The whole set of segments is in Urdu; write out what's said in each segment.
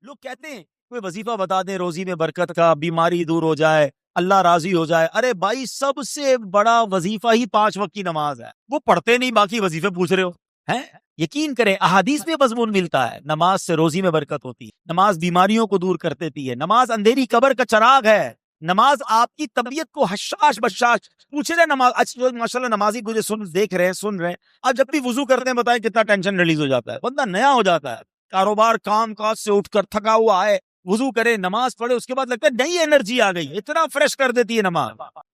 لوگ کہتے ہیں کوئی وظیفہ بتا دیں روزی میں برکت کا، بیماری دور ہو جائے، اللہ راضی ہو جائے. ارے بھائی سب سے بڑا وظیفہ ہی 5 وقت کی نماز ہے. وہ پڑھتے نہیں، باقی وظیفے پوچھ رہے ہو ہیں. یقین کریں احادیث میں مضمون ملتا ہے، نماز سے روزی میں برکت ہوتی ہے، نماز بیماریوں کو دور کر دیتی ہے، نماز اندھیری قبر کا چراغ ہے، نماز آپ کی طبیعت کو حشاش بشاش. پوچھے رہے نماز ماشاءاللہ نمازی مجھے دیکھ رہے ہیں، سن رہے ہیں، اب جب بھی وضو کرتے ہیں بتائیں کتنا ٹینشن ریلیز ہو جاتا ہے، بندہ نیا ہو جاتا ہے. کاروبار کام کاج سے اٹھ کر تھکا ہوا ہے، وضو کرے، نماز پڑھے، اس کے بعد لگتا ہے نئی انرجی آ گئی، اتنا فریش کر دیتی ہے نماز.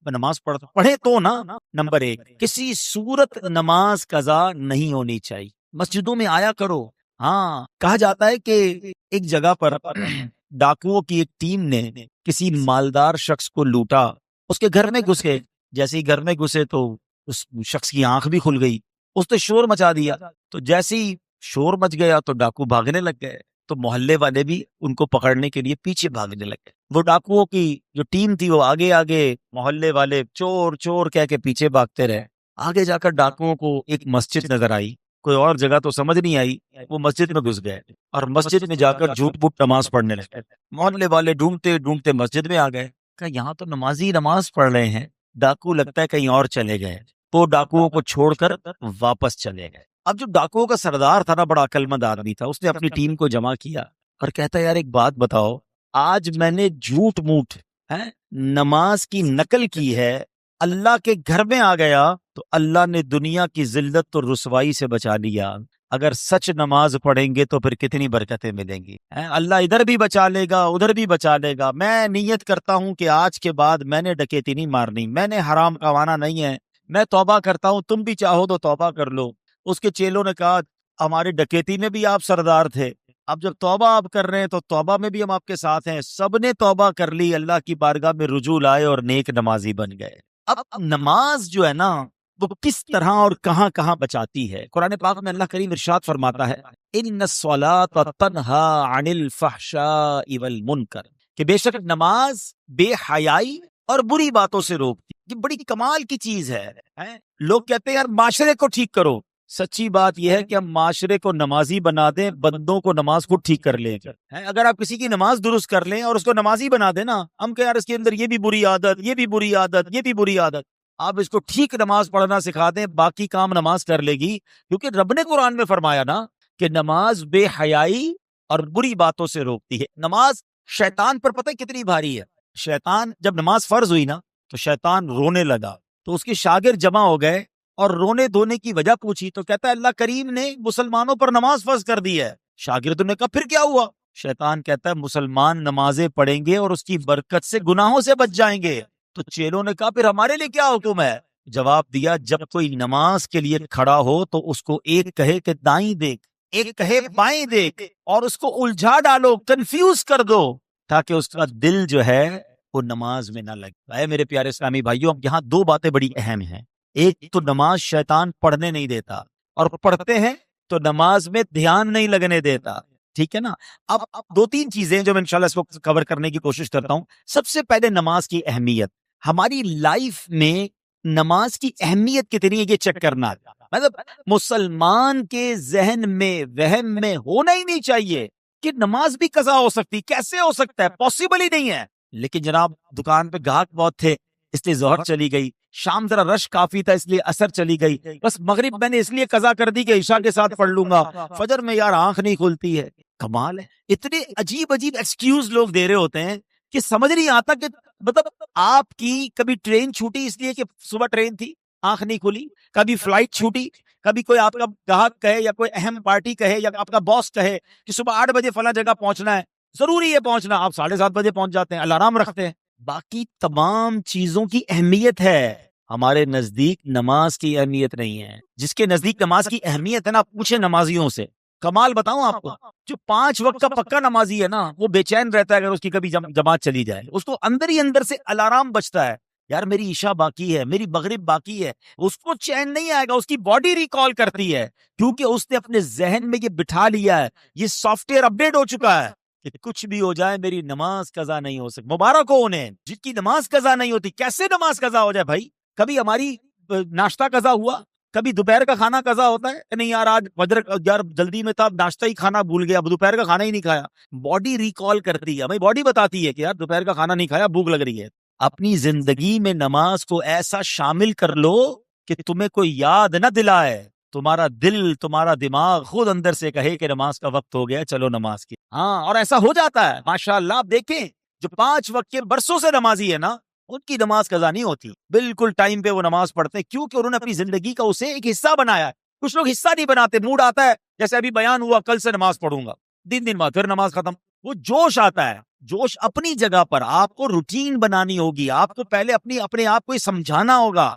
نماز پڑھے تو نا. نمبر 1، کسی صورت نماز قضا نہیں ہونی چاہیے. مسجدوں میں آیا کرو. ہاں کہا جاتا ہے کہ ایک جگہ پر ڈاکوؤں کی ایک ٹیم نے کسی مالدار شخص کو لوٹا، اس کے گھر میں گھسے. جیسے ہی گھر میں گھسے تو اس شخص کی آنکھ بھی کھل گئی، اس نے شور مچا دیا. تو جیسے ہی شور مچ گیا تو ڈاکو بھاگنے لگ گئے، تو محلے والے بھی ان کو پکڑنے کے لیے پیچھے بھاگنے لگے. وہ ڈاکوؤں کی جو ٹیم تھی وہ آگے آگے، محلے والے چور چور کہہ کے پیچھے بھاگتے رہے. آگے جا کر ڈاکوؤں کو ایک مسجد نظر آئی، کوئی اور جگہ تو سمجھ نہیں آئی، وہ مسجد میں گھس گئے اور مسجد میں جا کر جھوٹ بوٹ نماز پڑھنے لگے. محلے والے ڈھونڈتے ڈھونڈتے مسجد میں آ گئے، کہ یہاں تو نمازی نماز پڑھ رہے ہیں، ڈاکو لگتا ہے کہیں اور چلے گئے. وہ ڈاکوؤں کو چھوڑ کر واپس چلے گئے. اب جو ڈاکوؤں کا سردار تھا نا، بڑا عقل مند آدمی تھا، اس نے اپنی ٹیم کو جمع کیا اور کہتا ہے یار ایک بات بتاؤ، آج میں نے جھوٹ موٹ نماز کی نقل کی ہے، اللہ کے گھر میں آ گیا تو اللہ نے دنیا کی ذلت اور رسوائی سے بچا لیا. اگر سچ نماز پڑھیں گے تو پھر کتنی برکتیں ملیں گی. اللہ ادھر بھی بچا لے گا، ادھر بھی بچا لے گا. میں نیت کرتا ہوں کہ آج کے بعد میں نے ڈکیتی نہیں مارنی، میں نے حرام کمانا نہیں ہے، میں توبہ کرتا ہوں، تم بھی چاہو تو توبہ کر لو. اس کے چیلوں نے کہا ہمارے ڈکیتی میں بھی آپ سردار تھے، اب جب توبہ آپ کر رہے ہیں تو توبہ میں بھی ہم آپ کے ساتھ ہیں. سب نے توبہ کر لی، اللہ کی بارگاہ میں رجوع لائے اور نیک نمازی بن گئے. اب نماز جو ہے نا وہ کس طرح اور کہاں کہاں بچاتی ہے. قرآن پاک میں اللہ کریم ارشاد فرماتا ہے ان الصلاۃ تنہی عن الفحشاء والمنکر، کہ بے شک نماز بے حیائی اور بری باتوں سے روکتی. یہ بڑی کمال کی چیز ہے. لوگ کہتے ہیں یار معاشرے کو ٹھیک کرو. سچی بات یہ ہے کہ ہم معاشرے کو نمازی بنا دیں، بندوں کو نماز کو ٹھیک کر لیں. اگر آپ کسی کی نماز درست کر لیں اور اس کو نمازی بنا دیں نا، ہم کہ یار اس کے اندر یہ بھی بری عادت، یہ بھی بری عادت، یہ بھی بری عادت. آپ اس کو ٹھیک نماز پڑھنا سکھا دیں، باقی کام نماز کر لے گی. کیونکہ رب نے قرآن میں فرمایا نا کہ نماز بے حیائی اور بری باتوں سے روکتی ہے. نماز شیطان پر پتہ کتنی بھاری ہے. شیطان جب نماز فرض ہوئی نا تو شیطان رونے لگا، تو اس کے شاگرد جمع ہو گئے اور رونے دھونے کی وجہ پوچھی تو کہتا ہے اللہ کریم نے مسلمانوں پر نماز فرض کر دی ہے. شاگردوں نے کہا پھر کیا ہوا؟ شیطان کہتا ہے مسلمان نمازیں پڑھیں گے اور اس کی برکت سے گناہوں سے بچ جائیں گے. تو چیلوں نے کہا پھر ہمارے لیے کیا حکم ہے؟ جواب دیا جب کوئی نماز کے لیے کھڑا ہو تو اس کو ایک کہے کہ دائیں دیکھ، ایک کہے بائیں دیکھ، اور اس کو الجھا ڈالو، کنفیوز کر دو، تاکہ اس کا دل جو ہے وہ نماز میں نہ لگے. اے میرے پیارے اسلامی بھائیوں، یہاں دو باتیں بڑی اہم ہیں. ایک تو نماز شیطان پڑھنے نہیں دیتا، اور پڑھتے ہیں تو نماز میں دھیان نہیں لگنے دیتا. ٹھیک ہے نا؟ اب دو تین چیزیں جو میں انشاءاللہ اس کو کور کرنے کی کوشش کرتا ہوں. سب سے پہلے نماز کی اہمیت. ہماری لائف میں نماز کی اہمیت کتنی ہے یہ چیک کرنا. مطلب مسلمان کے ذہن میں وہم میں ہونا ہی نہیں چاہیے کہ نماز بھی قضا ہو سکتی. کیسے ہو سکتا ہے؟ پاسبل ہی نہیں ہے. لیکن جناب دکان پہ گاہک بہت تھے اس لیے ظہر چلی گئی، شام ذرا رش کافی تھا اس لیے عصر چلی گئی، بس مغرب میں نے اس لیے قضا کر دی کہ عشاء کے ساتھ پڑھ لوں گا، فجر میں یار آنکھ نہیں کھلتی ہے. کمال ہے. اتنے عجیب عجیب ایکسکیوز لوگ دے رہے ہوتے ہیں کہ سمجھ نہیں آتا کہ مطلب آپ کی کبھی ٹرین چھوٹی اس لیے کہ صبح ٹرین تھی آنکھ نہیں کھلی، کبھی فلائٹ چھوٹی، کبھی کوئی آپ کا گاہک کہے یا کوئی اہم پارٹی کہے یا آپ کا باس کہے کہ صبح 8 بجے فلاں جگہ پہنچنا ہے، ضروری ہے پہنچنا، آپ 7:30 بجے پہنچ جاتے ہیں، الارم رکھتے ہیں. باقی تمام چیزوں کی اہمیت ہے، ہمارے نزدیک نماز کی اہمیت نہیں ہے. جس کے نزدیک نماز کی اہمیت ہے نا، پوچھے نمازیوں سے. کمال بتاؤں آپ کو، جو 5 وقت کا پکا نمازی ہے نا وہ بے چین رہتا ہے اگر اس کی کبھی جماعت چلی جائے. اس کو اندر ہی اندر سے الارم بجتا ہے، یار میری عشاء باقی ہے، میری مغرب باقی ہے. اس کو چین نہیں آئے گا، اس کی باڈی ریکال کرتی ہے کیونکہ اس نے اپنے ذہن میں یہ بٹھا لیا ہے، یہ سافٹ ویئر اپڈیٹ ہو چکا ہے کہ کچھ بھی ہو جائے میری نماز قضا نہیں ہو سکتی. مبارک ہو انہیں جن کی نماز قضا نہیں ہوتی. کیسے نماز قضا ہو جائے بھائی؟ کبھی ہماری ناشتہ قضا ہوا؟ کبھی دوپہر کا کھانا قضا ہوتا ہے نہیں یار آج فجر یار جلدی میں تھا ناشتہ ہی کھانا بھول گیا اب دوپہر کا کھانا ہی نہیں کھایا. باڈی ریکال کرتی ہے بھائی, باڈی بتاتی ہے کہ یار دوپہر کا کھانا نہیں کھایا بھوک لگ رہی ہے. اپنی زندگی میں نماز کو ایسا شامل کر لو کہ تمہیں کوئی یاد نہ دلائے, تمہارا دل تمہارا دماغ خود اندر سے کہے کہ نماز کا وقت ہو گیا چلو نماز کی. ہاں اور ایسا ہو جاتا ہے ماشاءاللہ. آپ دیکھیں جو 5 وقت کے برسوں سے نمازی ہے نا ان کی نماز قضا نہیں ہوتی, بالکل ٹائم پہ وہ نماز پڑھتے ہیں کیونکہ انہوں نے اپنی زندگی کا اسے ایک حصہ بنایا ہے. کچھ لوگ حصہ نہیں بناتے, موڈ آتا ہے جیسے ابھی بیان ہوا کل سے نماز پڑھوں گا, 3 دن بعد پھر نماز ختم. وہ جوش آتا ہے, جوش اپنی جگہ پر. آپ کو روٹین بنانی ہوگی, آپ کو پہلے اپنے آپ کو سمجھانا ہوگا.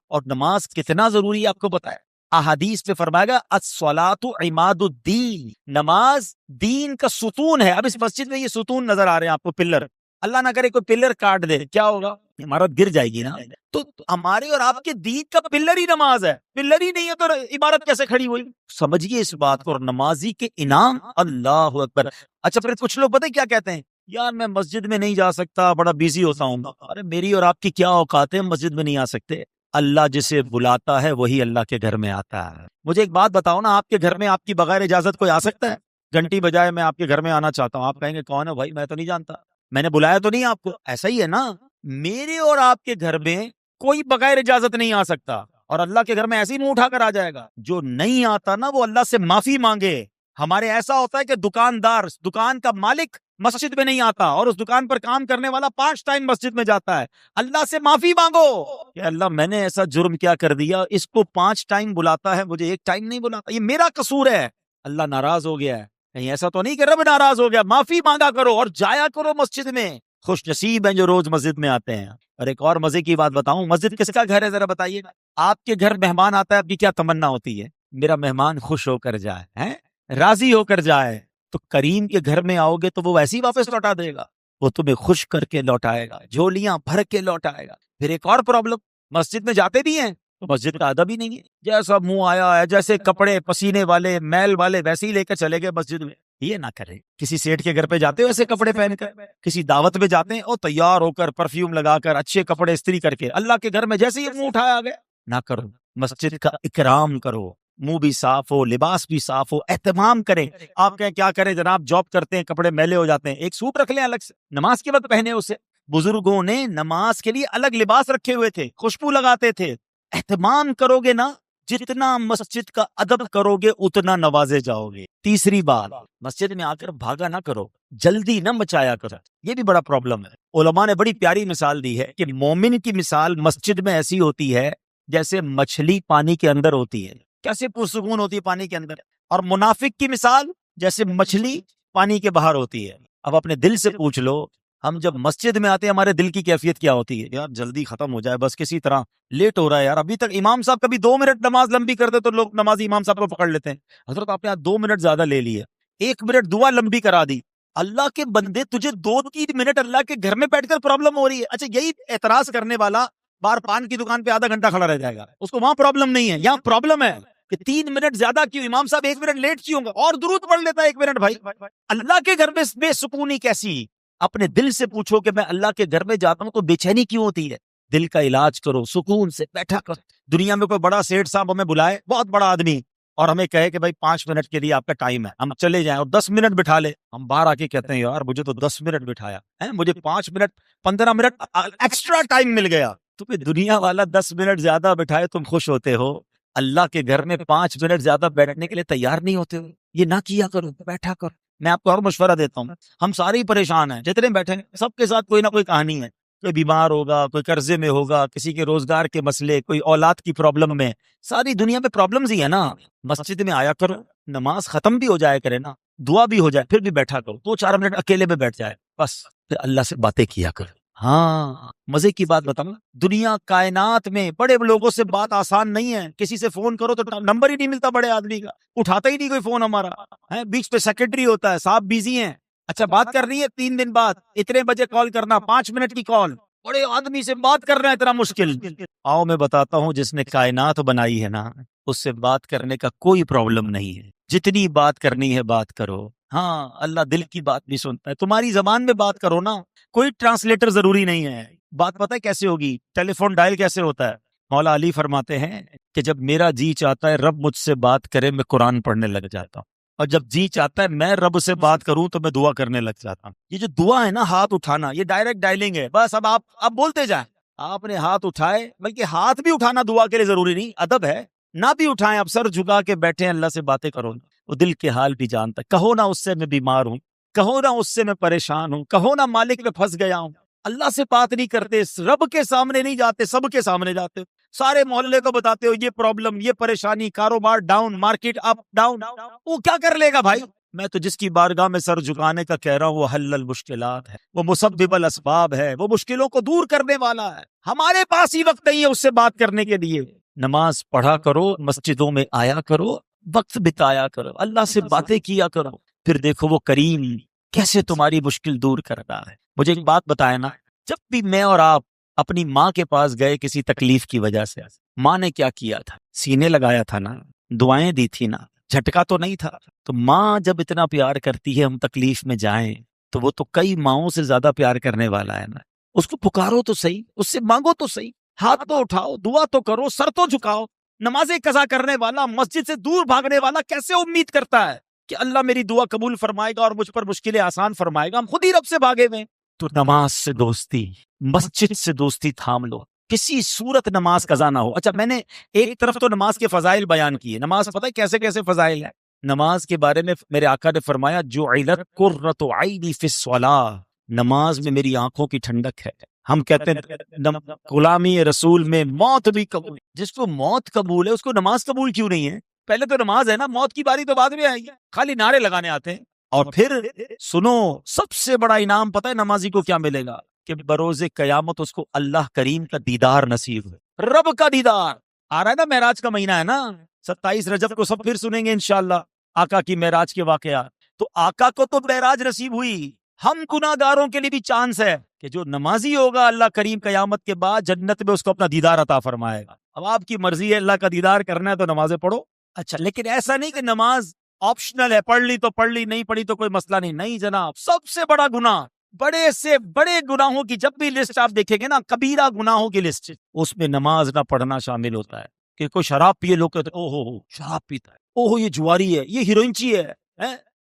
اور نماز کتنا ضروری ہے آپ کو بتایا, احادیث پہ فرمائے گا الصلاۃ عماد الدین, نماز دین کا ستون ہے. اب اس مسجد میں یہ ستون نظر آ رہے ہیں آپ کو, پلر. اللہ نہ کرے کوئی پلر کاٹ دے, کیا ہوگا؟ عمارت گر جائے گی نا. تو ہمارے اور آپ کے دین کا پلر ہی نماز ہے, پلر ہی نہیں ہے تو عمارت کیسے کھڑی ہوئی؟ سمجھیے اس بات کو. اور نمازی کے انعام اللہ اکبر. اچھا پھر کچھ لوگ پتہ کیا کہتے ہیں, یار میں مسجد میں نہیں جا سکتا, بڑا بیزی ہوتا ہوں. ارے میری اور آپ کی کیا اوقات ہے, مسجد میں نہیں آ سکتے. اللہ جسے بلاتا ہے وہی اللہ کے گھر میں آتا ہے. مجھے ایک بات بتاؤ نا, آپ کے گھر میں آپ کی بغیر اجازت کوئی آ سکتا ہے؟ گھنٹی بجائے میں آپ کے گھر میں آنا چاہتا ہوں, آپ کہیں گے کون ہے بھائی, میں تو نہیں جانتا, میں نے بلایا تو نہیں آپ کو. ایسا ہی ہے نا, میرے اور آپ کے گھر میں کوئی بغیر اجازت نہیں آ سکتا, اور اللہ کے گھر میں ایسے ہی منہ اٹھا کر آ جائے گا. جو نہیں آتا نا وہ اللہ سے معافی مانگے. ہمارے ایسا ہوتا ہے کہ دکاندار, دکان کا مالک مسجد میں نہیں آتا اور اس دکان پر کام کرنے والا 5 ٹائم مسجد میں جاتا ہے. اللہ سے معافی مانگو کہ اللہ میں نے ایسا جرم کیا کر دیا, اس کو 5 ٹائم بلاتا ہے مجھے 1 ٹائم نہیں بلاتا, یہ میرا قصور ہے. اللہ ناراض ہو گیا ہے, کہیں ایسا تو نہیں کہ رب ناراض ہو گیا. معافی مانگا کرو اور جایا کرو مسجد میں. خوش نصیب ہیں جو روز مسجد میں آتے ہیں. اور ایک اور مزے کی بات بتاؤں, مسجد کس کا گھر ہے ذرا بتائیے. آپ کے گھر مہمان آتا ہے, آپ کی کیا تمنا ہوتی ہے؟ میرا مہمان خوش ہو کر جائے, ہیں راضی ہو کر جائے. تو کریم کے گھر میں آؤ گے تو وہ ویسے ہی واپس لوٹا دے گا, وہ تمہیں خوش کر کے لوٹائے گا, جھولیاں بھر کے لوٹائے گا. پھر ایک اور پرابلم, مسجد میں جاتے بھی ہیں تو مسجد کا ادب ہی نہیں ہے. جیسا منہ آیا ہے, جیسے کپڑے پسینے والے میل والے ویسے ہی لے کر چلے گئے مسجد میں. یہ نہ کرے. کسی سیٹ کے گھر پہ جاتے ہو ایسے کپڑے پہن کر, کسی دعوت میں جاتے ہیں اور تیار ہو کر پرفیوم لگا کر اچھے کپڑے استری کر کے, اللہ کے گھر میں جیسے ہی منہ اٹھایا گیا. نہ کرو. مسجد کا اکرام کرو, منہ بھی صاف ہو, لباس بھی صاف ہو, اہتمام کریں. آپ کہیں کیا کریں جناب, جاب کرتے ہیں کپڑے میلے ہو جاتے ہیں, ایک سوٹ رکھ لیں الگ سے, نماز کے وقت پہنے اسے. بزرگوں نے نماز کے لیے الگ لباس رکھے ہوئے تھے, خوشبو لگاتے تھے. اہتمام کرو گے نا, جتنا مسجد کا ادب کرو گے اتنا نوازے جاؤ گے. تیسری بات, مسجد میں آ کر بھاگا نہ کرو, جلدی نہ مچایا کرو. یہ بھی بڑا پرابلم ہے. علماء نے بڑی پیاری مثال دی ہے کہ مومن کی مثال مسجد میں ایسی ہوتی ہے جیسے مچھلی پانی کے اندر ہوتی ہے, کیسے پرسکون ہوتی ہے پانی کے اندر. اور منافق کی مثال جیسے مچھلی پانی کے باہر ہوتی ہے. اب اپنے دل سے پوچھ لو, ہم جب مسجد میں آتے ہیں ہمارے دل کی کیفیت کیا ہوتی ہے؟ یار جلدی ختم ہو جائے بس, کسی طرح لیٹ ہو رہا ہے یار, ابھی تک امام صاحب کبھی 2 منٹ نماز لمبی کر دے تو لوگ نمازی امام صاحب کو پکڑ لیتے ہیں, حضرت آپ نے 2 منٹ زیادہ لے لی ہے, 1 منٹ دعا لمبی کرا دی. اللہ کے بندے تجھے 2-3 منٹ اللہ کے گھر میں بیٹھ کر پرابلم ہو رہی ہے. اچھا یہی اعتراض کرنے والا بار پان کی دکان پہ آدھا گھنٹہ کھڑا رہ جائے گا, اس کو وہاں پرابلم نہیں ہے. یہاں پرابلم ہے کہ 3 منٹ زیادہ کیوں, امام صاحب 1 منٹ لیٹ کیوں گا, اور درود پڑھ لیتا ہے 1 منٹ. بھائی اللہ کے گھر میں بے سکونی کیسی؟ اپنے دل سے پوچھو کہ میں اللہ کے گھر میں جاتا ہوں تو بے چینی کیوں ہوتی ہے؟ دل کا علاج کرو, سکون سے بیٹھا کرو. دنیا میں کوئی بڑا سیٹ صاحب ہمیں بلائے, بہت بڑا آدمی, اور ہمیں کہے کہ بھائی 5 منٹ کے لیے آپ کا ٹائم ہے, ہم چلے جائیں, اور 10 منٹ بٹھا لے. ہم باہر آ کے کہتے ہیں یار مجھے تو 10 منٹ بٹھایا ہے, مجھے 5 منٹ 15 منٹ ایکسٹرا ٹائم مل گیا. تمہیں دنیا والا 10 منٹ زیادہ بٹھائے تم خوش ہوتے ہو, اللہ کے گھر میں 5 منٹ زیادہ بیٹھنے کے لیے تیار نہیں ہوتے ہو. یہ نہ کیا کرو, بیٹھا کرو. میں آپ کو اور مشورہ دیتا ہوں, ہم سارے ہی پریشان ہیں جتنے بیٹھے ہیں, سب کے ساتھ کوئی نہ کوئی کہانی ہے. کوئی بیمار ہوگا, کوئی قرضے میں ہوگا, کسی کے روزگار کے مسئلے, کوئی اولاد کی پرابلم میں, ساری دنیا میں پرابلمز ہی ہے نا. مسجد میں آیا کرو, نماز ختم بھی ہو جائے کرے نا, دعا بھی ہو جائے, پھر بھی بیٹھا کرو, 2-4 منٹ اکیلے میں بیٹھ جائے بس, پھر اللہ سے باتیں کیا کرو. ہاں مزے کی بات بتاؤں, دنیا کائنات میں بڑے لوگوں سے بات آسان نہیں ہے. کسی سے فون کرو تو نمبر ہی نہیں ملتا بڑے آدمی کا, اٹھاتا ہی نہیں کوئی فون ہمارا ہے, بیچ پہ سیکرٹری ہوتا ہے, صاحب بیزی ہیں. اچھا بات کرنی ہے 3 دن بعد, اتنے بجے کال کرنا, 5 منٹ کی کال, بڑے آدمی سے بات کرنا اتنا مشکل. آؤ میں بتاتا ہوں, جس نے کائنات بنائی ہے نا, اس سے بات کرنے کا کوئی پرابلم نہیں ہے. جتنی بات کرنی ہے بات کرو. ہاں اللہ دل کی بات بھی سنتا ہے, تمہاری زبان میں بات کرو نا, کوئی ٹرانسلیٹر ضروری نہیں ہے. بات پتہ ہے کیسے ہوگی, ٹیلی فون ڈائل کیسے ہوتا ہے, مولا علی فرماتے ہیں کہ جب میرا جی چاہتا ہے رب مجھ سے بات کرے میں قرآن پڑھنے لگ جاتا ہوں، اور جب جی چاہتا ہے میں رب سے بات کروں تو میں دعا کرنے لگ جاتا ہوں۔ یہ جو دعا ہے نا، ہاتھ اٹھانا، یہ ڈائریکٹ ڈائلنگ ہے، بس اب آپ بولتے جائیں۔ آپ نے ہاتھ اٹھائے، بلکہ ہاتھ بھی اٹھانا دعا کے لیے ضروری نہیں، ادب ہے، نہ بھی اٹھائیں، اب سر جھکا کے بیٹھے اللہ سے باتیں کرو، وہ دل کے حال بھی جانتا ہے۔ کہو نا اس سے میں بیمار ہوں، کہو نا اس سے میں پریشان ہوں، کہو نا مالک میں پھنس گیا ہوں۔ اللہ سے بات نہیں کرتے، رب کے سامنے نہیں جاتے، سب کے سامنے جاتے، سارے محلے کو بتاتے ہو یہ پرابلم، یہ پریشانی، کاروبار ڈاؤن، مارکیٹ اپ ڈاؤن، وہ کیا کر لے گا بھائی؟ میں تو جس کی بارگاہ میں سر جھکانے کا کہہ رہا ہوں وہ حل المشکلات ہے، وہ مسبب الاسباب ہے، وہ مشکلوں کو دور کرنے والا ہے۔ ہمارے پاس ہی وقت نہیں ہے اس سے بات کرنے کے لیے۔ نماز پڑھا کرو، مسجدوں میں آیا کرو، وقت بتایا کرو، اللہ سے باتیں کیا کرو، پھر دیکھو وہ کریم کیسے تمہاری مشکل دور کرتا ہے۔ مجھے ایک بات بتائے نا، جب بھی میں اور آپ اپنی ماں کے پاس گئے کسی تکلیف کی وجہ سے، ماں نے کیا کیا تھا؟ سینے لگایا تھا نا، دعائیں دی تھی نا، جھٹکا تو نہیں تھا۔ تو ماں جب اتنا پیار کرتی ہے ہم تکلیف میں جائیں تو وہ تو کئی ماؤں سے زیادہ پیار کرنے والا ہے نا۔ اس کو پکارو تو صحیح، اس سے مانگو تو صحیح، ہاتھ تو اٹھاؤ، دعا تو کرو، سر تو جھکاؤ۔ نمازیں قضا کرنے والا، مسجد سے دور بھاگنے والا کیسے امید کرتا ہے کہ اللہ میری دعا قبول فرمائے گا اور مجھ پر مشکلیں آسان فرمائے گا؟ ہم خود ہی رب سے بھاگے ہوئے۔ تو نماز سے دوستی، مسجد سے دوستی تھام لو، کسی صورت نماز قضا نہ ہو۔ اچھا، میں نے ایک طرف تو نماز کے فضائل بیان کیے، نماز پتہ ہے کیسے کیسے فضائل ہے۔ نماز کے بارے میں میرے آقا نے فرمایا جعلت قرۃ عینی فی الصلاۃ، نماز میں میری آنکھوں کی ٹھنڈک ہے۔ ہم کہتے ہیں غلامی رسول میں موت بھی قبول، جس کو موت قبول ہے اس کو نماز قبول کیوں نہیں ہے؟ پہلے تو نماز ہے نا، موت کی باری تو بعد میں آئے گی، خالی نعرے لگانے آتے ہیں۔ اور پھر سنو، سب سے بڑا انعام پتہ ہے نمازی کو کیا ملے گا؟ کہ بروز قیامت اس کو اللہ کریم کا دیدار نصیب ہے، رب کا دیدار۔ آ رہا ہے نا، معراج کا مہینہ ہے نا، 27 رجب کو سب پھر سنیں گے انشاءاللہ آقا کی معراج کے واقعات۔ تو آقا کو تو معراج نصیب ہوئی، ہم گناہگاروں کے لیے بھی چانس ہے کہ جو نمازی ہوگا اللہ کریم قیامت کے بعد جنت میں اس کو اپنا دیدار عطا فرمائے گا۔ اب آپ کی مرضی ہے، اللہ کا دیدار کرنا ہے تو نمازیں پڑھو۔ اچھا، لیکن ایسا نہیں کہ نماز آپشنل ہے، پڑھ لی تو پڑھ لی، نہیں پڑھی تو کوئی مسئلہ نہیں۔ نہیں جناب، سب سے بڑا گناہ، بڑے سے بڑے گناہوں کی جب بھی لسٹ آپ دیکھیں گے نا، کبیرہ گناہوں کی لسٹ، اس میں نماز نہ پڑھنا شامل ہوتا ہے۔ کہ کوئی شراب پیے، لوگ کہتے ہیں او ہو شراب پیتا ہے، او ہو یہ جواری ہے، یہ ہیروئنچی ہے،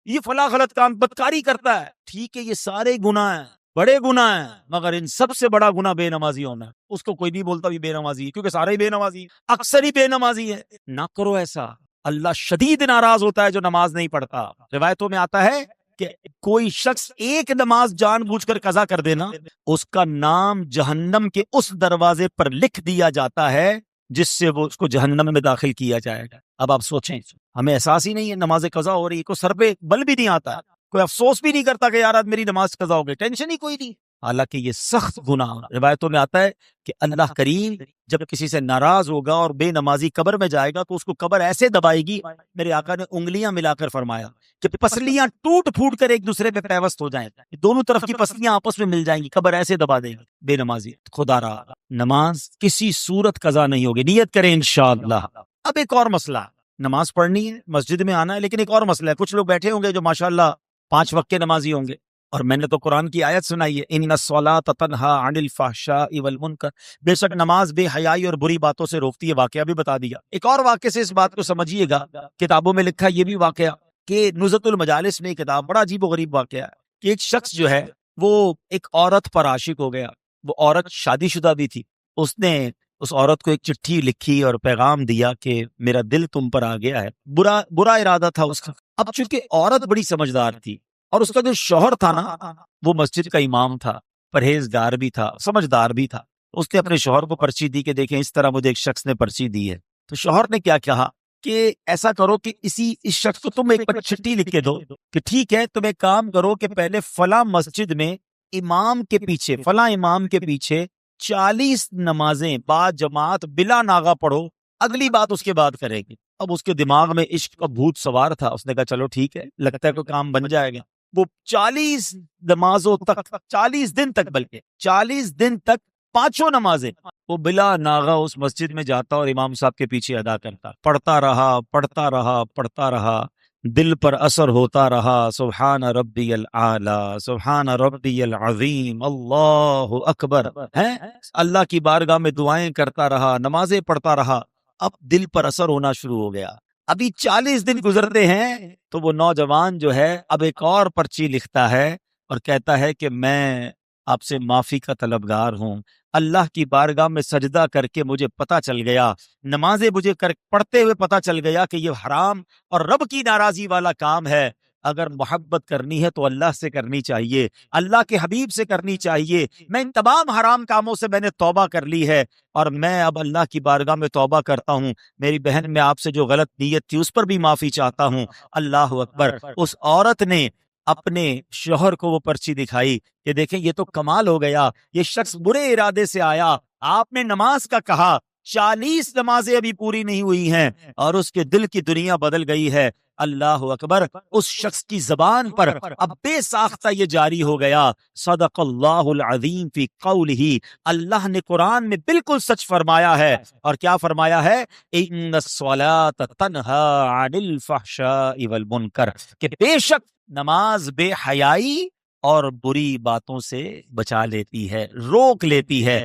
یہ فلاں غلط کام، بدکاری کرتا ہے۔ ٹھیک ہے، یہ سارے گناہ ہیں، بڑے گناہ ہیں، مگر ان سب سے بڑا گناہ بے نمازی ہونا ہے۔ اس کو کوئی نہیں بولتا بھی بے نمازی ہے، کیونکہ سارے ہی بے نمازی ہیں، اکثر ہی بے نمازی ہے۔ نہ کرو ایسا، اللہ شدید ناراض ہوتا ہے جو نماز نہیں پڑھتا۔ روایتوں میں آتا ہے کہ کوئی شخص ایک نماز جان بوجھ کر قضا کر دینا، اس کا نام جہنم کے اس دروازے پر لکھ دیا جاتا ہے جس سے وہ اس کو جہنم میں داخل کیا جائے گا۔ اب آپ سوچیں، ہمیں احساس ہی نہیں ہے نماز قضا ہو رہی ہے، کوئی سر پہ بل بھی نہیں آتا، کوئی افسوس بھی نہیں کرتا کہ یار آج میری نماز قضا ہو گئی، ٹینشن ہی کوئی نہیں۔ حالانکہ یہ سخت گناہ، روایتوں میں آتا ہے کہ اللہ کریم جب کسی سے ناراض ہوگا اور بے نمازی قبر میں جائے گا تو اس کو قبر ایسے دبائے گی، میرے آقا نے انگلیاں ملا کر فرمایا کہ پسلیاں ٹوٹ پھوٹ کر ایک دوسرے پہ پیوست ہو جائیں، دونوں طرف کی پسلیاں آپس میں مل جائیں گی، قبر ایسے دبا دے گی بے نمازی۔ خدا را نماز کسی صورت قضا نہیں ہوگی، نیت کریں انشاءاللہ۔ اب ایک اور مسئلہ، نماز پڑھنی ہے، مسجد میں آنا ہے، لیکن ایک اور مسئلہ ہے، کچھ لوگ بیٹھے ہوں گے جو ماشاءاللہ 5 وقت کے نمازی ہوں گے، اور میں نے تو قرآن کی آیت سنائی ہے ان الصلاۃ تنہا عن الفحشاء والمنکر، بے شک نماز بے حیائی اور بری باتوں سے روکتی ہے۔ واقعہ بھی بتا دیا۔ ایک اور واقعے سے اس بات کو سمجھیے گا، کتابوں میں لکھا یہ بھی واقعہ کہ نزہۃ المجالس میں کتاب، بڑا عجیب و غریب واقعہ ہے کہ ایک شخص جو ہے وہ ایک عورت پر عاشق ہو گیا، وہ عورت شادی شدہ بھی تھی، اس نے اس عورت کو ایک چٹھی لکھی اور پیغام دیا کہ میرا دل تم پر آ گیا ہے، برا ارادہ تھا اس کا۔ اب چونکہ عورت بڑی سمجھدار تھی اور اس کا جو شوہر تھا نا وہ مسجد کا امام تھا، پرہیزگار بھی تھا، سمجھدار بھی تھا، اس نے اپنے شوہر کو پرچی دی کہ دیکھیں اس طرح مجھے ایک شخص نے پرچی دی ہے۔ تو شوہر نے کیا کہا کہ ایسا کرو کہ اس شخص کو تم ایک چٹھی لکھ کے دو کہ ٹھیک ہے تم ایک کام کرو کہ پہلے فلاں مسجد میں امام کے پیچھے، فلاں امام کے پیچھے 40 نمازیں با جماعت بلا ناغہ پڑھو، اگلی بات اس کے بعد کرے گی۔ اب اس کے دماغ میں عشق کا بھوت سوار تھا، اس نے کہا چلو ٹھیک ہے، لگتا ہے کوئی کام بن جائے گا۔ وہ 40 نمازوں تک، 40 دن تک، بلکہ 40 دن تک 5 نمازیں وہ بلا ناغہ اس مسجد میں جاتا اور امام صاحب کے پیچھے ادا کرتا، پڑھتا رہا پڑھتا رہا پڑھتا رہا، دل پر اثر ہوتا رہا، سبحان ربی العالی، سبحان ربی العظیم، اللہ اکبر، ہیں اللہ کی بارگاہ میں دعائیں کرتا رہا، نمازیں پڑھتا رہا، اب دل پر اثر ہونا شروع ہو گیا۔ ابھی 40 دن گزرتے ہیں تو وہ نوجوان جو ہے اب ایک اور پرچی لکھتا ہے اور کہتا ہے کہ میں آپ سے معافی کا طلبگار ہوں، اللہ کی بارگاہ میں سجدہ کر کے مجھے پتہ چل گیا، نمازیں مجھے پڑھتے ہوئے پتہ چل گیا کہ یہ حرام اور رب کی ناراضی والا کام ہے۔ اگر محبت کرنی ہے تو اللہ سے کرنی چاہیے، اللہ کے حبیب سے کرنی چاہیے۔ میں ان تمام حرام کاموں سے میں نے توبہ کر لی ہے اور میں اب اللہ کی بارگاہ میں توبہ کرتا ہوں۔ میری بہن، میں آپ سے جو غلط نیت تھی اس پر بھی معافی چاہتا ہوں۔ اللہ اکبر۔ اس عورت نے اپنے شوہر کو وہ پرچی دکھائی کہ دیکھیں یہ تو کمال ہو گیا، یہ شخص برے ارادے سے آیا، آپ نے نماز کا کہا، 40 نمازیں ابھی پوری نہیں ہوئی ہیں اور اس کے دل کی دنیا بدل گئی ہے۔ اللہ اکبر۔ اس شخص کی زبان پر اب بے ساختہ یہ جاری ہو گیا، صدق اللہ العظیم فی قولہ، اللہ نے قرآن میں بالکل سچ فرمایا ہے۔ اور کیا فرمایا ہے؟ ان الصلاۃ تنہی عن الفحشاء والمنکر، کہ بے شک نماز بے حیائی اور بری باتوں سے بچا لیتی ہے، روک لیتی ہے۔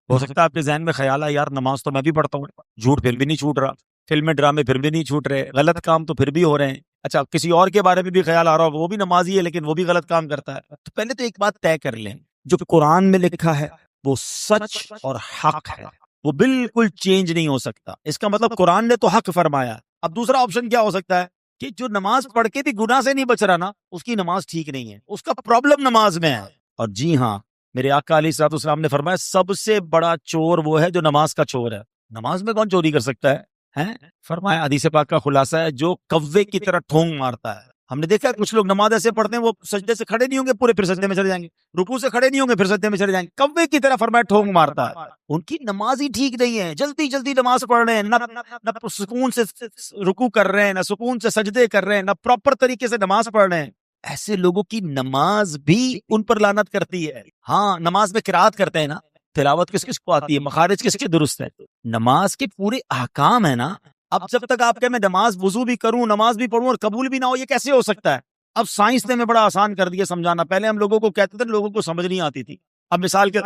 ہو سکتا ہے آپ کے ذہن میں خیال ہے، یار نماز تو میں بھی پڑھتا ہوں، جھوٹ پھر بھی نہیں چھوٹ رہا، فلمیں ڈرامے پھر بھی نہیں چھوٹ رہے، غلط کام تو پھر بھی ہو رہے ہیں۔ اچھا، کسی اور کے بارے میں بھی خیال آ رہا ہوگا، وہ بھی نمازی ہے لیکن وہ بھی غلط کام کرتا ہے۔ تو پہلے تو ایک بات طے کر لیں، جو قرآن میں لکھا ہے وہ سچ اور حق ہے، وہ بالکل چینج نہیں ہو سکتا۔ اس کا مطلب قرآن نے تو حق فرمایا۔ اب دوسرا آپشن کیا ہو سکتا ہے کہ جو نماز پڑھ کے بھی گناہ سے نہیں بچ رہا نا، اس کی نماز ٹھیک نہیں ہے، اس کا پرابلم نماز میں ہے۔ اور جی ہاں، میرے آقا علیہ الصلوۃ والسلام نے فرمایا سب سے بڑا چور وہ ہے جو نماز کا چور ہے۔ نماز میں کون چوری کر سکتا ہے؟ فرمایا حدیث پاک کا خلاصہ ہے، جو کوے کی طرح ٹھونگ مارتا ہے۔ ہم نے دیکھا کچھ لوگ نماز ایسے پڑھتے ہیں، وہ سجدے سے کھڑے نہیں ہوں گے پورے، پھر سجدے میں چلے جائیں گے، رکوع سے کھڑے نہیں ہوں گے پھر سجدے میں چلے جائیں گے، کوے کی طرح فرمایا ٹھونگ مارتا ہے۔ ان کی نماز ہی ٹھیک نہیں ہے، جلدی جلدی نماز پڑھ رہے ہیں، نہ سکون سے رکوع کر رہے ہیں، نہ سکون سے سجدے کر رہے ہیں، نہ پراپر طریقے سے نماز پڑھ رہے ہیں۔ ایسے لوگوں کی نماز بھی ان پر لعنت کرتی ہے۔ ہاں، نماز میں قرات کرتے ہیں نا، تلاوت کس کس کو آتی ہے، مخارج کس کے درست ہے، نماز کے پورے احکام ہے نا۔ اب جب تک آپ کہ میں نماز وضو بھی کروں، نماز بھی پڑھوں اور قبول بھی نہ ہو، یہ کیسے ہو سکتا ہے؟ اب سائنس نے میں بڑا آسان کر دیا سمجھانا۔ پہلے ہم لوگوں کو کہتے تھے، لوگوں کو سمجھ نہیں آتی تھی۔ اب مثال کے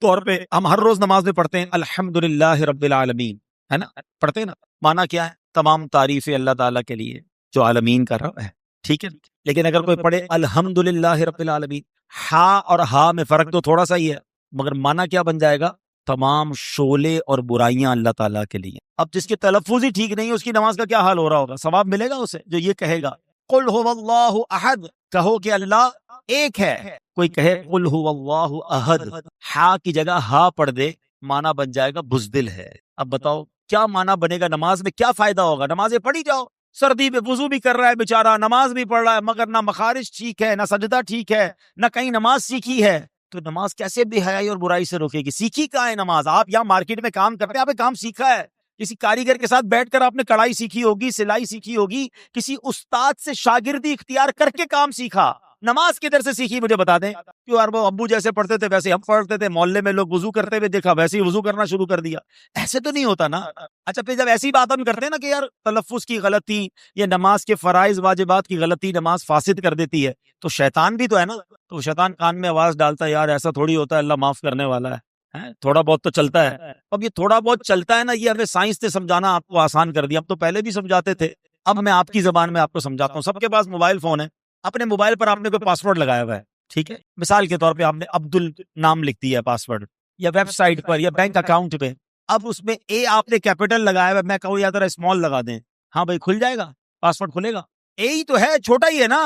طور پہ ہم ہر روز نماز میں پڑھتے ہیں الحمدللہ رب العالمین، ہے نا، پڑھتے ہیں نا۔ معنی کیا ہے؟ تمام تعریفیں اللہ تعالیٰ کے لیے جو عالمین کا رب ہے، ٹھیک ہے۔ لیکن اگر کوئی پڑھے الحمدللہ رب العالمین، ہا اور ہا میں فرق تو تھوڑا سا ہی ہے، مگر معنی کیا بن جائے گا؟ تمام شعلے اور برائیاں اللہ تعالیٰ کے لیے۔ اب جس کے تلفظ ہی ٹھیک نہیں ہے، اس کی نماز کا کیا حال ہو رہا ہوگا؟ ثواب ملے گا اسے جو یہ کہے گا قل هو اللہ احد، کہو کہ اللہ ایک ہے۔ کوئی کہے قل هو اللہ احد، ہا کی جگہ ہا پڑھ دے، معنی بن جائے گا بزدل ہے۔ اب بتاؤ کیا معنی بنے گا؟ نماز میں کیا فائدہ ہوگا؟ نمازیں پڑھی جاؤ، سردی میں وضو بھی کر رہا ہے بیچارہ، نماز بھی پڑھ رہا ہے، مگر نہ مخارج ٹھیک ہے، نہ سجدہ ٹھیک ہے، نہ کہیں نماز سیکھی ہے، تو نماز کیسے بے حیائی اور برائی سے روکے گی؟ سیکھی کہاں ہے نماز؟ آپ یہاں مارکیٹ میں کام کرتے ہیں، آپ نے کام سیکھا ہے، کسی کاریگر کے ساتھ بیٹھ کر آپ نے کڑھائی سیکھی ہوگی، سلائی سیکھی ہوگی، کسی استاد سے شاگردی اختیار کر کے کام سیکھا۔ نماز کدھر سے سیکھی مجھے بتا دیں؟ کیوں یار، وہ ابو جیسے پڑھتے تھے ویسے ہم پڑھتے تھے، محلے میں لوگ وضو کرتے ہوئے دیکھا ویسے ہی وضو کرنا شروع کر دیا، ایسے تو نہیں ہوتا نا۔ اچھا، پھر جب ایسی بات ہم کرتے ہیں نا کہ یار تلفظ کی غلطی یا نماز کے فرائض واجبات کی غلطی نماز فاسد کر دیتی ہے، تو شیطان بھی تو ہے نا، تو شیطان کان میں آواز ڈالتا ہے، یار ایسا تھوڑی ہوتا ہے، اللہ معاف کرنے والا ہے، تھوڑا بہت تو چلتا ہے۔ اب یہ تھوڑا بہت چلتا ہے نا، یہ ہمیں سائنس نے سمجھانا آپ کو آسان کر دیا۔ اب تو پہلے بھی سمجھاتے تھے، اب میں آپ کی زبان میں آپ کو سمجھاتا ہوں۔ سب کے پاس موبائل فون ہے، اپنے موبائل پر آپ نے کوئی پاسورڈ لگایا ہوا ہے، ٹھیک ہے، مثال کے طور پہ آپ نے عبدل نام لکھ دیا ہے پاسورڈ، یا ویب سائٹ پر یا بینک اکاؤنٹ پہ، اب اس میں اے آپ نے کیپٹل لگایا ہوا ہے، میں کہوں یا ذرا اسمال لگا دیں، ہاں بھائی کھل جائے گا، پاسورڈ کھلے گا؟ اے ہی تو ہے، چھوٹا ہی ہے نا۔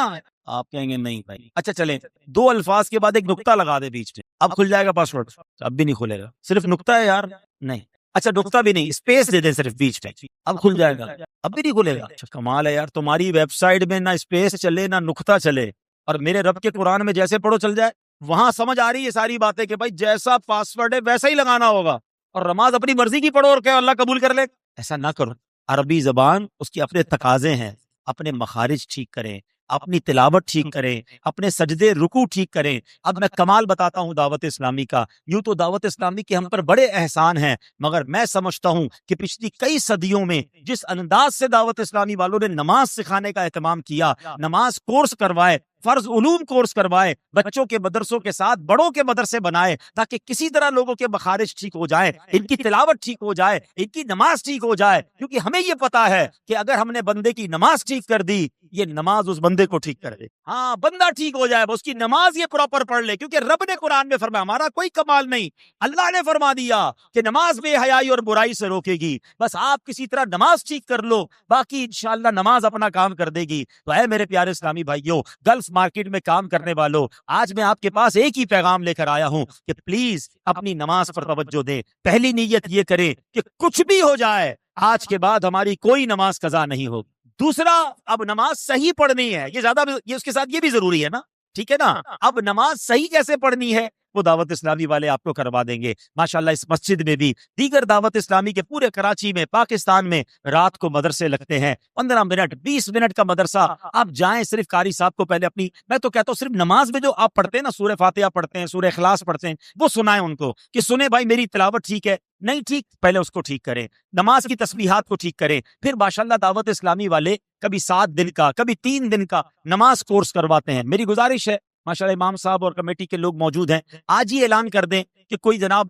آپ کہیں گے نہیں بھائی، اچھا چلیں 2 الفاظ کے بعد ایک نقطہ لگا دے بیچ میں، اب کھل جائے گا پاسورڈ؟ اب بھی نہیں کھلے گا، صرف نقطہ ہے یار، نہیں۔ اچھا نقطہ بھی نہیں، اسپیس دے دیں صرف بیچ میں، اب کھل جائے گا؟ اب بھی نہیں کھلے گا۔ اچھا کمال ہے یار، تمہاری ویب سائٹ میں نہ اسپیس چلے نہ نقطہ چلے، اور میرے رب کے قرآن میں جیسے پڑھو چل جائے۔ وہاں سمجھ آ رہی ہے ساری باتیں کہ بھائی جیسا پاسورڈ ہے ویسا ہی لگانا ہوگا، اور نماز اپنی مرضی کی پڑھو اور کہ اللہ قبول کر لے۔ ایسا نہ کرو، عربی زبان اس کی اپنے تقاضے ہیں، اپنے مخارج ٹھیک کریں، اپنی تلاوت ٹھیک کریں، اپنے سجدے رکوع ٹھیک کریں۔ اب میں کمال بتاتا ہوں دعوت اسلامی کا، یوں تو دعوت اسلامی کے ہم پر بڑے احسان ہیں، مگر میں سمجھتا ہوں کہ پچھلی کئی صدیوں میں جس انداز سے دعوت اسلامی والوں نے نماز سکھانے کا اہتمام کیا، نماز کورس کروائے، فرض علوم کورس کروائے، بچوں کے مدرسوں کے ساتھ بڑوں کے مدرسے بنائے تاکہ کسی طرح لوگوں کے مخارج ٹھیک ہو جائے، ان کی تلاوت ٹھیک ہو جائے، ان کی نماز ٹھیک ہو جائے، کیونکہ ہمیں یہ پتا ہے کہ اگر ہم نے بندے کی نماز ٹھیک کر دی، یہ نماز اس بندے کو ٹھیک کر دے۔ ہاں، بندہ ٹھیک ہو جائے، اس کی نماز یہ پراپر پڑھ لے، کیونکہ رب نے قرآن میں فرمایا، ہمارا کوئی کمال نہیں، اللہ نے فرما دیا کہ نماز بے حیائی اور برائی سے روکے گی، بس آپ کسی طرح نماز ٹھیک کر لو، باقی انشاءاللہ نماز اپنا کام کر دے گی۔ تو اے میرے پیارے اسلامی بھائیوں، گلف مارکیٹ میں کام کرنے والوں، آج میں آپ کے پاس ایک ہی پیغام لے کر آیا ہوں کہ پلیز اپنی نماز پر توجہ دیں۔ پہلی نیت یہ کریں کہ کچھ بھی ہو جائے، آج کے بعد ہماری کوئی نماز قضا نہیں ہوگی۔ دوسرا، اب نماز صحیح پڑھنی ہے، یہ اس کے ساتھ یہ بھی ضروری ہے نا، ٹھیک ہے نا؟ اب نماز صحیح کیسے پڑھنی ہے وہ دعوت اسلامی والے آپ کو کروا دیں گے۔ ماشاءاللہ اس مسجد میں بھی، دیگر دعوت اسلامی کے پورے کراچی میں، پاکستان میں رات کو مدرسے لگتے ہیں، 15 منٹ 20 منٹ کا مدرسہ، آپ جائیں، صرف قاری صاحب کو پہلے اپنی، میں تو کہتا ہوں صرف نماز میں جو آپ پڑھتے ہیں نا، سورہ فاتحہ پڑھتے ہیں، سورہ اخلاص پڑھتے ہیں، وہ سنائیں ان کو کہ سنیں بھائی میری تلاوت ٹھیک ہے، نہیں ٹھیک پہلے اس کو ٹھیک کریں، نماز کی تسبیحات کو ٹھیک کریں۔ پھر ماشاءاللہ دعوت اسلامی والے کبھی 7 دن کا، کبھی 3 دن کا نماز کورس کرواتے ہیں۔ میری گزارش ہے، ماشاءاللہ امام صاحب اور کمیٹی کے لوگ موجود ہیں، آج ہی اعلان کر دیں کہ کوئی جناب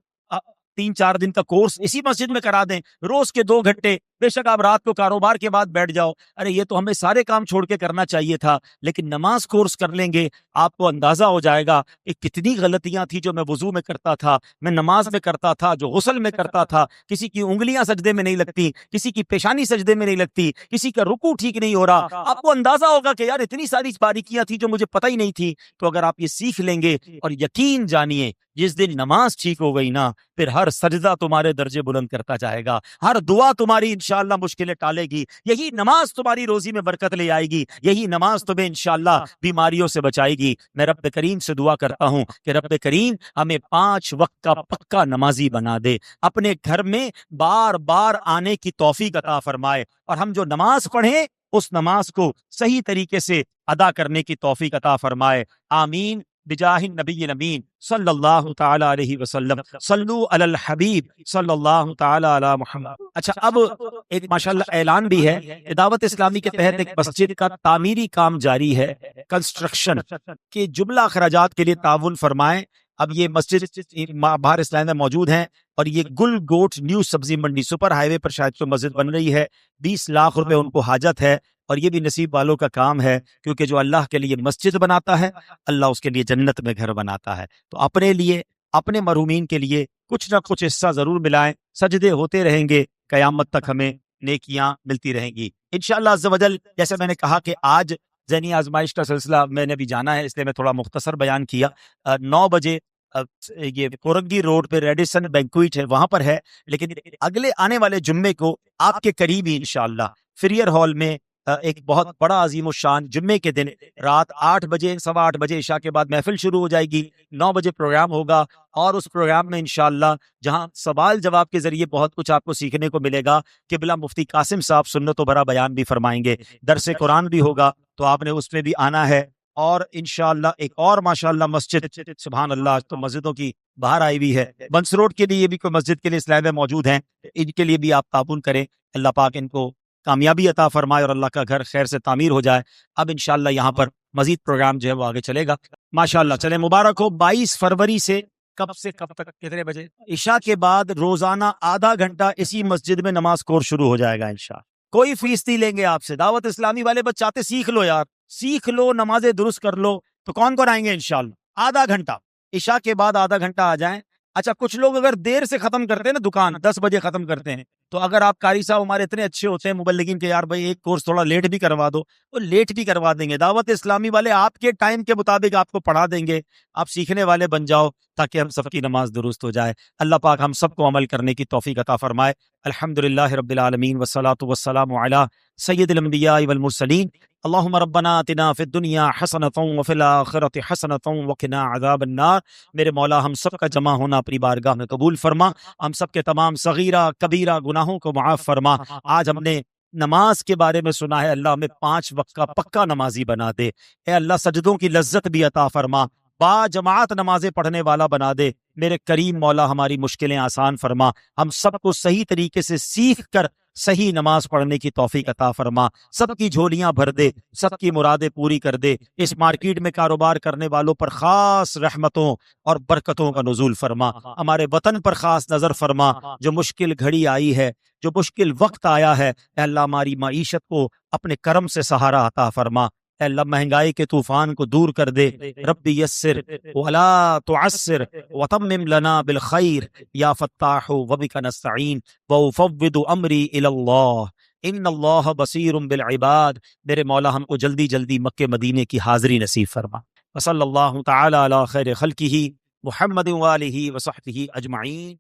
3-4 دن کا کورس اسی مسجد میں کرا دیں، روز کے 2 گھنٹے، بے شک آپ رات کو کاروبار کے بعد بیٹھ جاؤ، ارے یہ تو ہمیں سارے کام چھوڑ کے کرنا چاہیے تھا، لیکن نماز کورس کر لیں گے، آپ کو اندازہ ہو جائے گا کہ کتنی غلطیاں تھیں جو میں وضو میں کرتا تھا، میں نماز میں کرتا تھا، جو غسل میں کرتا تھا، کسی کی انگلیاں سجدے میں نہیں لگتی، کسی کی پیشانی سجدے میں نہیں لگتی، کسی کا رکوع ٹھیک نہیں ہو رہا، آپ کو اندازہ ہوگا کہ یار اتنی ساری باریکیاں تھیں جو مجھے پتہ ہی نہیں تھی۔ تو اگر آپ یہ سیکھ لیں گے، اور یقین جانیے جس دن نماز ٹھیک ہو گئی نا، پھر ہر سجدہ تمہارے درجے بلند کرتا جائے گا، ہر دعا تمہاری انشاءاللہ مشکلیں ٹالے گی، یہی نماز تمہاری روزی میں برکت لے آئے گی، یہی نماز تمہیں انشاءاللہ بیماریوں سے بچائے گی۔ میں رب کریم سے دعا کرتا ہوں کہ رب کریم ہمیں 5 وقت کا پکا نمازی بنا دے، اپنے گھر میں بار بار آنے کی توفیق عطا فرمائے، اور ہم جو نماز پڑھیں اس نماز کو صحیح طریقے سے ادا کرنے کی توفیق عطا فرمائے، آمین بجاہ النبی الامین صلی اللہ تعالی علیہ وسلم، صلو علی الحبیب صلی اللہ تعالی علی محمد۔ اچھا، اب ایک ماشاءاللہ اعلان بھی ہے کہ دعوت اسلامی کے تحت ایک مسجد کا تعمیری کام جاری ہے، کنسٹرکشن کے جملہ اخراجات کے لیے تعاون فرمائیں۔ اب یہ مسجد باہر اسلام میں موجود ہیں، اور یہ گل گوٹ نیو سبزی منڈی سپر ہائی وے پر شاید تو مسجد بن رہی ہے، 20 لاکھ روپے ان کو حاجت ہے، اور یہ بھی نصیب والوں کا کام ہے، کیونکہ جو اللہ کے لیے مسجد بناتا ہے اللہ اس کے لیے جنت میں گھر بناتا ہے۔ تو اپنے لیے، اپنے مرحومین کے لیے کچھ نہ کچھ حصہ ضرور ملائیں، سجدے ہوتے رہیں گے، قیامت تک ہمیں نیکیاں ملتی رہیں گی انشاءاللہ عز و جل۔ جیسے میں نے کہا کہ آج ذہنی آزمائش کا سلسلہ میں نے بھی جانا ہے، اس لیے میں تھوڑا مختصر بیان کیا۔ 9 بجے یہ کورنگی روڈ پہ ریڈیسن بینکویٹ ہے، وہاں پر ہے، لیکن اگلے آنے والے جمعے کو آپ کے قریب ہی انشاءاللہ فریئر ہال میں ایک بہت بڑا عظیم الشان جمعے کے دن رات 8 بجے 8:15 بجے عشاء کے بعد محفل شروع ہو جائے گی، 9 بجے پروگرام ہوگا، اور اس پروگرام میں انشاءاللہ جہاں سوال جواب کے ذریعے بہت کچھ آپ کو سیکھنے کو ملے گا، قبلہ مفتی قاسم صاحب سنت و بھرا بیان بھی فرمائیں گے، درس قرآن بھی ہوگا، تو آپ نے اس میں بھی آنا ہے۔ اور انشاءاللہ ایک اور ماشاءاللہ مسجد، سبحان اللہ، تو مسجدوں کی باہر آئی ہوئی ہے، بنس روڈ کے لیے بھی کوئی مسجد کے لیے اسلام میں موجود ہیں، ان کے لیے بھی آپ تعاون کریں، اللہ پاک ان کو کامیابی عطا فرمائے اور اللہ کا گھر خیر سے تعمیر ہو جائے۔ اب انشاءاللہ یہاں پر مزید پروگرام جو ہے وہ آگے چلے گا ماشاءاللہ۔ چلے مبارک ہو۔ 22 فروری سے کب تک کتنے بجے؟ عشاء کے بعد روزانہ آدھا گھنٹہ اسی مسجد میں نماز کورس شروع ہو جائے گا انشاءاللہ۔ کوئی فیس نہیں لیں گے آپ سے، دعوت اسلامی والے بس چاہتے سیکھ لو یار، سیکھ لو، نمازیں درست کر لو، تو کون کون آئیں گے انشاءاللہ؟ آدھا گھنٹہ عشاء کے بعد آدھا گھنٹہ آ جائیں۔ اچھا، کچھ لوگ اگر دیر سے ختم کرتے ہیں نا، دکان 10 بجے ختم کرتے ہیں، تو اگر آپ قاری صاحب ہمارے اتنے اچھے ہوتے ہیں مبلغین کے، یار بھائی ایک کورس تھوڑا لیٹ بھی کروا دو، وہ لیٹ بھی کروا دیں گے، دعوت اسلامی والے آپ کے ٹائم کے مطابق آپ کو پڑھا دیں گے، آپ سیکھنے والے بن جاؤ تاکہ ہم سب کی نماز درست ہو جائے۔ اللہ پاک ہم سب کو عمل کرنے کی توفیق عطا فرمائے۔ الحمدللہ رب العالمین والصلاة والسلام علی سید الانبیاء والمرسلین۔ اللہم ربنا آتنا فی الدنیا حسنۃ وفی الآخرۃ حسنۃ وقنا عذاب النار۔ میرے مولا ہم سب کا جمع ہونا اپنی بارگاہ میں قبول فرما، ہم سب کے تمام صغیرہ کبیرہ گناہوں کو معاف فرما۔ آج ہم نے نماز کے بارے میں سنا ہے اللہ ہمیں 5 وقت کا پکا نمازی بنا دے، اے اللہ سجدوں کی لذت بھی عطا فرما، با جماعت نمازیں پڑھنے والا بنا دے، میرے کریم مولا ہماری مشکلیں آسان فرما، ہم سب کو صحیح طریقے سے سیکھ کر صحیح نماز پڑھنے کی توفیق عطا فرما، سب کی جھولیاں بھر دے، سب کی مرادیں پوری کر دے، اس مارکیٹ میں کاروبار کرنے والوں پر خاص رحمتوں اور برکتوں کا نزول فرما، ہمارے وطن پر خاص نظر فرما، جو مشکل گھڑی آئی ہے، جو مشکل وقت آیا ہے، اے اللہ ہماری معیشت کو اپنے کرم سے سہارا عطا فرما، اے اللہ مہنگائی کے طوفان کو دور کر دے، رب یسر ولا تعسر وتمم لنا بالخیر یا فتاح وبک نستعین وافوض امری الی اللہ ان اللہ بصیر بالعباد، میرے مولا ہم کو جلدی جلدی مکہ مدینے کی حاضری نصیب فرما، وصلی اللہ تعالی علی خیر خلقہ محمد وآلہ وصحبہ اجمعین۔